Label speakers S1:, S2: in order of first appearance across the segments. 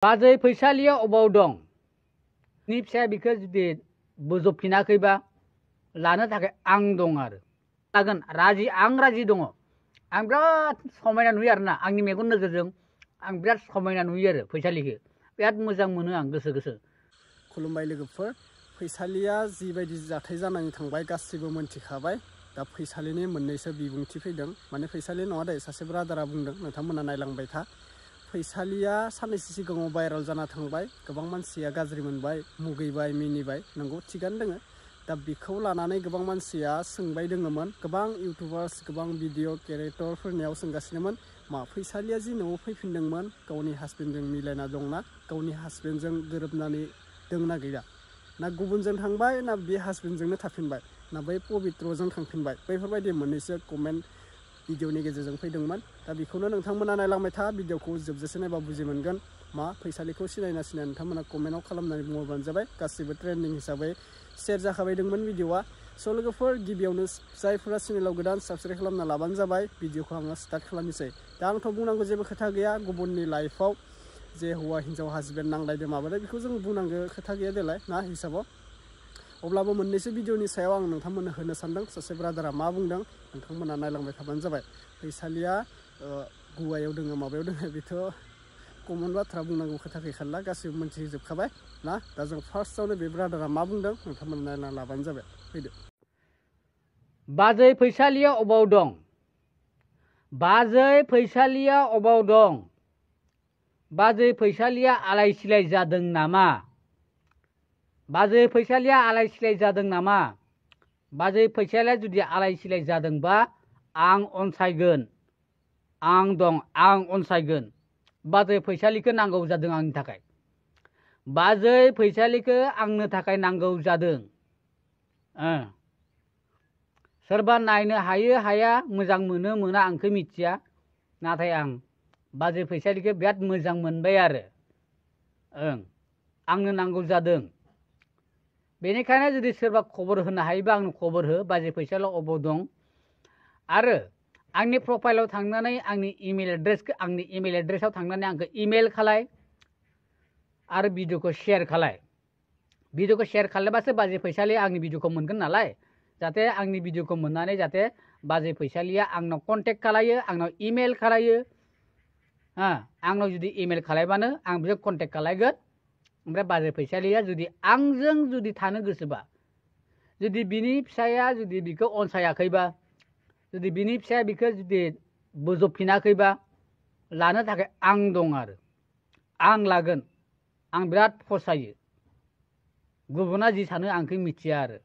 S1: बाजै फैसालिया अबाव दं? नि फिसाया बिखौ जुदि बोजबफिनाखैबा लानो थाखाय आं दं आरो लागोन राजि आं राजि दङ। आं बिराद समायना नुयो आरोना आंनि मेगन नोजोरजों आं बिराद समायना नुयो आरो फैसालिखौ बिराद मोजां मोनो आं गोसो गोसो।
S2: खुलुमबाय लोगोफोर, फैसालिया जिबायदि जाथाय जानानै थांबाय गासिबो मोनथिखाबाय। दा फैसालिनि मोननैसो बिबुंथि फैदों, माने फैसालि नङा दे, सासे ब्रादारा बुंदों, नोंथांमोना नायलांबाय था। फैसालिया साननैसो सिगाङाव भाइराल जाना थांबाय, गोबां मानसिया गाज्रि मोनबाय, मुगैबाय, मिनिबाय, नंगौ थिगानो दोङो। दा बेखौ लानानै गोबां मानसिया सोंबाय दोङोमोन, गोबां इउटुबार्स, गोबां भिडिअ क्रिएटरफोरनियाव सोंगासिनोमोन मा फैसालिया जि न'आव फैफिनदोंमोन गावनि हासबेन्डजों मिलायना दंना, गावनि हासबेन्डजों गोरोबनानै दंना गैया, ना गुबुनजों थांबाय ना बे हासबेन्डजोंनो थाफिनबाय, ना बै पबित्रजों थांफिनबाय, बैफोरबायदि मोननैसो कमेन्ट भिडिअनि गेजेरजों फैदोंमोन। दा बेखौनो नोंथांमोना नायलांबाय था, भिडिअखौ जोबजासे नायबा बुजि मोनगोन मा फैसालिखौ सिनायना सिनाया नोंथांमोना कमेन्टआव खालामनानै बुंहरबानो जाबाय। गासिबो ट्रेन्डिं हिसाबै शेयार जाखाबाय दंमोन भिडिअआ। स' लोगोफोर, गिबियावनो जायफोरा चेनेलाव गोदान साबस्क्राइब खालामना लाबानो जाबाय। भिडिअखौ आङो स्टार्ट खालामनोसै। दा आंथ' बुंनांगौ जेबो खोथा गैया, गुबुननि लाइफआव जे हौवा हिन्जाव हासबेन्ड नांलायदों माबादों बेखौ जों बुंनांगौ खोथा गैया देलाय ना हिसाबाव। अब्लाबो मोननैसो भिडिअनि सायाव आं नोंथांमोननो होनो सानदों, सासे ब्रादारा मा बुंदों नोंथांमोना नायलांबाय थाबानो जाबाय। फैसालिया गुवायाव दोङो माबायाव दोङो बेथ' कमन बाथ्रा, बुंनांगौ खोथा गैखाला, गासिबो मोनथिजोबखाबाय ना। दा जों फार्स्टआवनो बे ब्रादारा मा बुंदों नोंथांमोना नायना लाबानो जाबाय। फैदो।
S1: बाजै फैसालिया अबाव दं? बाजै फैसालिया अबाव दं? बाजै फैसालिया आलाय सिलाय जादों नामा? बाजै फैसालिया आलाय सिलाय जादों नामा? बाजै फैसालिया जुदि आलाय सिलाय जादोंबा आं अनसायगोन, आं दं, आं अनसायगोन। बाजै फैसालिखौ नांगौ जादों आंनि थाखाय, बाजै फैसालिखौ आंनो थाखाय नांगौ जादों। सोरबा नायनो हायो हाया, मोजां मोनो मोना आंखौ मिथिया, नाथाय आं बाजै फैसालिखौ बिराद मोजां मोनबाय आरो आंनो नांगौ जादों। बेनिखायनो जुदि सोरबा खबर होनो हायोबा आंनो खबर हो, बाजै फैसालिया अबाव दं। आरो आंनि प्रफाइलाव थांनानै आंनि इमेल एड्रेसाव थांनानै आंखौ इमेल खालाय आरो भिडिअखौ शेयार खालाय। भिडिअखौ शेयार खालायबासो बाजै फैसालिया आंनि भिडिअखौ मोनगोन नालाय, जाहाथे आंनि भिडिअखौ मोननानै जाहाथे बाजै फैसालिया आंनाव कन्टेक्ट खालायो, आंनाव इमेल खालायो। आंनाव जुदि इमेल खालायबानो आं बिखौ कन्टेक्ट खालायगोन। ओमफ्राय बाजै फैसालिया जुदि आंजों जुदि थानो गोसोबा, जुदि बिनि फिसाया जुदि बिखौ अनसायाखैबा, जुदि बिनि फिसाया बिखौ जुदि बोजबफिनाखैबा लानो थाखाय आं दं आरो आं लागोन। आं बिराद फसायो, गुबुना जि सानो आंखौ मिथिया आरो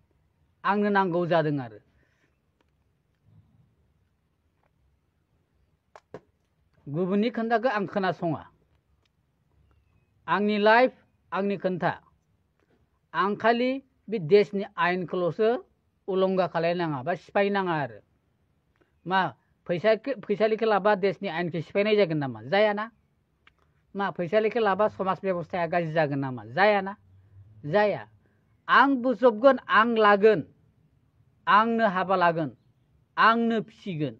S1: आंनो नांगौ जादों आरो। गुबुननि खोन्थाखौ आं खोनासङा, आंनि लाइफ आंनि खोन्था। आं खालि बे देशनि आयेनखौल'सो उलंघा खालायनाङा बा सिफायनाङा आरो। मा फैसालिखौ लाबा देशनि आयेनखौ सिफायनाय जागोन नामा? जायाना। मा फैसालिखौ लाबा समाज बेबस्थाया गाज्रि जागोन नामा? जायाना, जाया। आं बोजबगोन, आं लागोन, आंनो हाबा लागोन, आंनो फिसिगोन।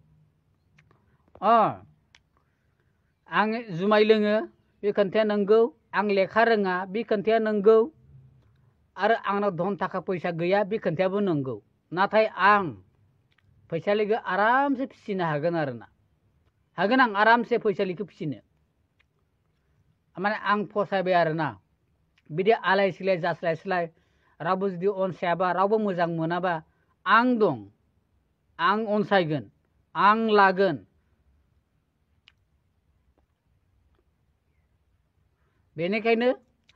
S1: आं जुमाय लोङो बे खोन्थाया नंगौ, आं लेखा रोङा बे खोन्थाया नंगौ, आरो आंनाव धन थाखा फैसा गैया बे खोन्थायाबो नंगौ। नाथाय आं फैसालिखौ आरामसे फिसिनो हागोन आरोना, हागोन आं आरामसे फैसालिखौ फिसिनो। माने आं फसायबाय आरोना, बिदि आलाय सिलाय जास्लाय स्लाय रावबो जुदि अनसायाबा, रावबो मोजां मोनाबा आं दं, आं अनसायगोन, आं लागोन। बेनिखायनो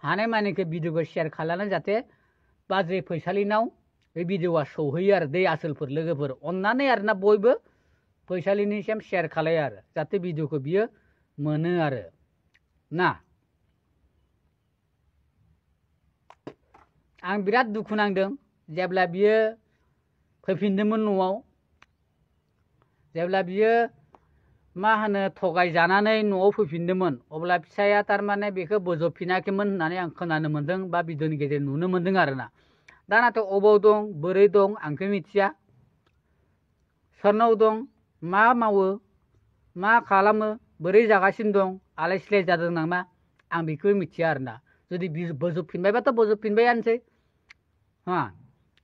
S1: हानायमानिखौ भिडिअखौ शेयार खालामनानै जाहाथे बाजै फैसालिनाव बे भिडिअआ सौहैयो आरो दै आसोलफोर लोगोफोर अननानै आरोना बयबो फैसालिनिसिम शेयार खालायो आरो जाहाथे भिडिअखौ बियो मोनो आरो ना। आं बिराद दुखु नांदों जेब्ला बियो फैफिनदोंमोन न'आव, जेब्ला बियो मा होनो थगायजानानै न'आव फैफिनदोंमोन, अब्ला फिसाया थारमाने बेखौ बोजबफिनाखैमोन होननानै आं खोनानो मोन्दों बा भिडिअनि गेजेरजों नुनो मोन्दों आरोना। दा नाथाय अबाव दं, बोरै दं आंखौ मिथिया, सोरनाव दं, मा मावो, मा खालामो, बोरै जागासिनो दं, आलाय सिलाय जादों नामा आं बेखौ मिथिया आरोना जुदि बोजबफिनबायबाथ' बोजबफिनबायानोसै हा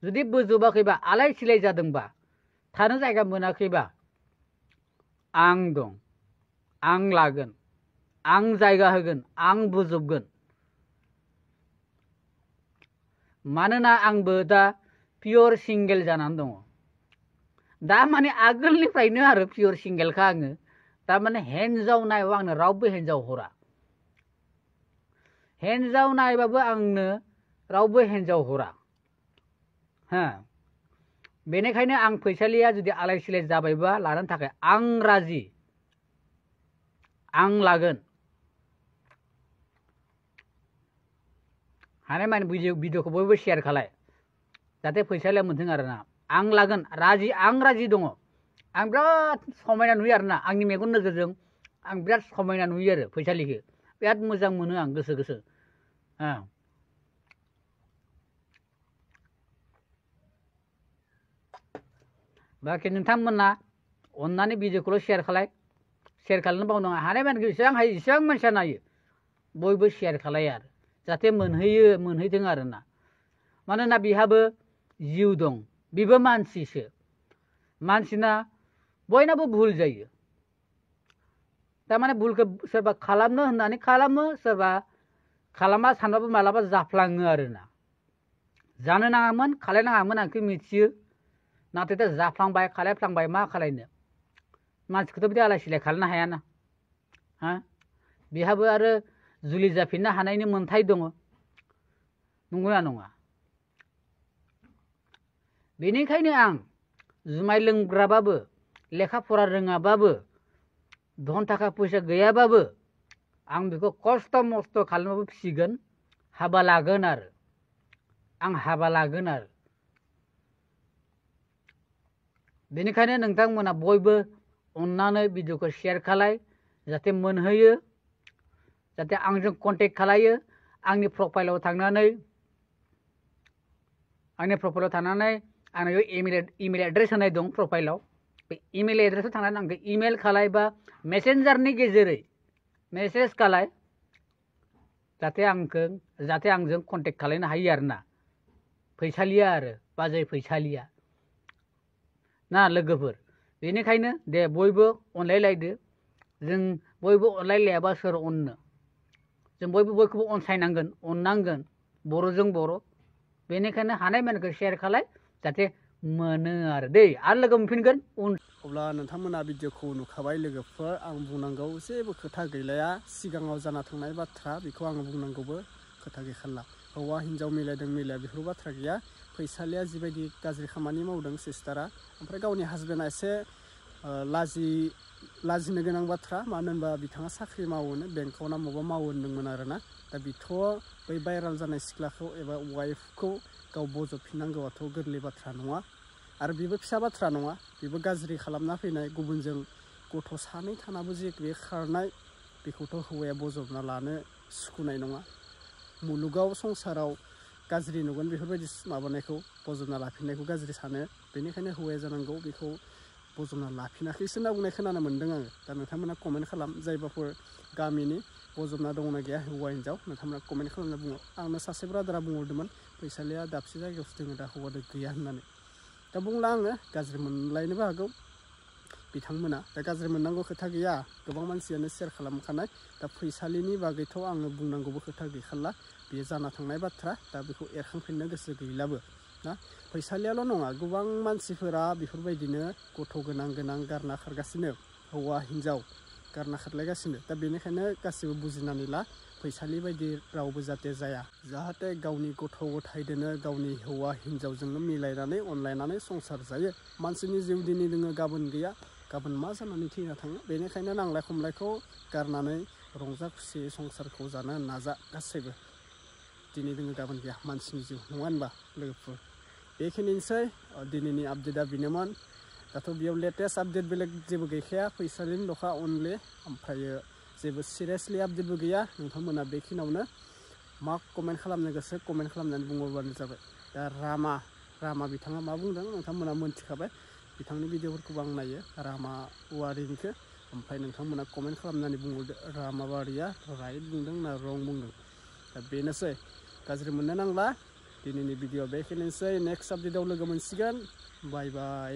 S1: जुदि बोजबाखैबा आलाय सिलाय जादोंबा थानो जायगा मोनाखैबा आं दं आं लागोन आं जायगा होगोन आं बोजबगोन मानोना आंबो दा पियर सिंगेल जानानै दङ दा माने आगोलनिफ्रायनो आरो पियर सिंगेलखा आङो दा माने हिन्जाव नायाव आंनो रावबो हिन्जाव हरा हिन्जाव नायबाबो आंनो रावबो हिन्जाव हरा हा बेनिखायनो आं फैसालिया जुदि आलाय सिलाय जाबायबा लानो थाखाय आं राजि आं लागोन हानाय माने भिडिअखौ बयबो शेयार खालाय जाहाथे फैसालिया मोनथों आरोना आं लागोन आं राजि दङ आं बिराद समायना नुयो आरोना आंनि मेगन नोजोरजों आं बिराद समायना नुयो आरो फैसालिखौ बिराद मोजां मोनो आं गोसो हा बाखि नोंथांमोना अन्नानै भिडिअखौल' शेयार खालायनो बावनाङा हानाय माने जेसेबां हायो एसेबां मानसिया नायो बयबो शेयार खालाय आरो जाहाथे मोनहैथों आरोना मानोना बिहाबो जिउ दं बिबो मानसिसो मानसिना बयनाबो भुल जायो तारमाने भुलखौ सोरबा खालामनो होननानै खालामो सोरबा खालामा सानबाबो मालाबा जाफ्लाङो आरोना जानो नाङामोन खालायनाङामोन आं मिथियो नाथाय दा जाफ्लांबाय खालायफ्लांबाय मा खालायनो मानसिखौथ' बिदि आलाय सिलाय खालामनो हायाना हा बिहाबो आरो जुलि जाफिननो हानायनि मोन्थाय दङ नंगौना नङा बेनिखायनो आं जुमाय लोंग्राबाबो लेखा फरा रोङाबाबो धन थाखा फैसा गैयाबाबो आं बेखौ खस्थ' मस्थ' खालामबाबो फिसिगोन हाबा लागोन आरो आं हाबा लागोन आरो बेनिखायनो नोंथांमोना बयबो अन्नानै भिडिअखौ शेयार खालाय जाहाथे मोनहैयो जाहाथे आंजों कन्टेक्ट खालायो आंनि प्रफाइलाव थांनानै आंनो इमेल एड्रेस होनाय दं प्रफाइलाव बे इमेल एड्रेसाव थांनानै आंखौ इमेल खालाय बा मेसेन्जारनि गेजेरै मेसेज खालाय जाहाथे आंजों कन्टेक्ट खालायनो हायो आरोना फैसालिया आरो बाजै फैसालिया ना लोगोफोर बेनिखायनो दे बयबो अनलायलायदो जों बयबो अनलायलायाबा सोर अननो जों बयबो बयखौबो अनसायनांगोन अननांगोन बर'जों बर' बेनिखायनो हानाय मानिखौ शेयार खालाय जाहाथे मोनो आरो दै आरो लोगो मोनफिनगोन
S2: अब्ला नोंथांमोना भिडिअखौ नुखाबाय लोगोफोर आं बुंनांगौ जेबो खोथा गैलाया सिगाङाव जाना थांनाय बाथ्रा बेखौ आं बुंनांगौबो खोथा गैखाला हौवा हिन्जाव मिलायदों मिलाया बेफोर बाथ्रा गैया फैसालिया जिबायदि गाज्रि खामानि मावदों सिस्टारा ओमफ्राय गावनि हासबेन्डआ एसे लाजिनो गोनां बाथ्रा मानो होनबा बिथाङा साख्रि मावोनो बेंकआव ना माबा मावो होनदोंमोन आरोना दा बिथ' बै भाइराल जानाय सिख्लाखौ एबा वाइफखौ गाव बजबफिननांगौआथ' गोरलै बाथ्रा नङा आरो बेबो फिसा बाथ्रा नङा बेबो गाज्रि खालामना फैनाय गुबुनजों गथ' सानै थानाबो जे बे खारनाय बेखौथ' हौवाया बजबना लानो सुखुनाय नङा मुलुगाव संसाराव गाज्रि नुगोन बेफोरबायदि माबानायखौ बजबना लाफिननायखौ गाज्रि सानो बेनिखायनो हौवाया जानांगौ बेखौ बजबना लाफिनाखैसो होनना बुंनाय खोनानो मोन्दों आङो दा नोंथांमोना कमेन्ट खालाम जायबाफोर गामिनि बजबना दंना गैया हौवा हिन्जाव नोंथांमोना कमेन्ट खालामना बुङो आंनो सासे ब्रादारा बुंहरदोंमोन फैसालिया दाबसे जायगायावसो दोङो दा हौवादो गैया होननानै दा बुंला आङो गाज्रि मोनलायनोबो हागौ बिथांमोना दा गाज्रि मोननांगौ खोथा गैया गोबां मानसियानो शेयार खालामखानाय दा फैसालिनि बागैथ' आङो बुंनांगौबो खोथा गैखाला बेयो जाना थांनाय बाथ्रा दा बेखौ एरखांफिननो गोसो गैलाबो ना फैसालियाल' नङा गोबां मानसिफोरा बेफोरबायदिनो गथ' गोनां गारना खारगासिनो हौवा हिन्जाव गारना खारलायगासिनो दा बेनिखायनो गासिबो बुजिनानै ला फैसालि बायदि रावबो जाहाथे जाया जाहाथे गावनि गथ' गथायदोनो गावनि हौवा हिन्जावजोंनो मिलायनानै अनलायनानै संसार जायो मानसिनि जिउ दिनै दोङो गाबोन गैया गाबोन मा जानानै थैना थाङो बेनिखायनो नांलाय खमलायखौ गारनानै रंजा खुसियै संसारखौ जानो नाजा गासैबो दिनै दोङो गाबोन गैया मानसिनि जिउ नङा होनबा लोगोफोर बेखिनिसै दिनैनि आपडेटआ बेनोमोन दाथ' बेयाव लेटेस्ट आपडेट बेलेग जेबो गैखाया फैसालिनि ल'खा अनलि ओमफ्रायो जेबो सिरियासलि आपडेटबो गैया नोंथांमोना बेखिनियावनो मा कमेन्ट खालामनो गोसो कमेन्ट खालामनानै बुंहरबानो जाबाय दा रामा बिथाङा मा बुंदों नोंथांमोना मोनथिखाबाय बिथांनि भिडिअफोरखौबो आं नायो रामा औवारिनिखौ ओमफ्राय नोंथांमोना कमेन्ट खालामनानै बुंहरदो रामाबारिया राइट बुंदों ना रं बुंदों दा बेनोसै गाज्रि मोननो नांला दिनैनि भिडिअ बेखिनिसै नेक्स्ट आपडेटआव लोगो मोनसिगोन बाय बाय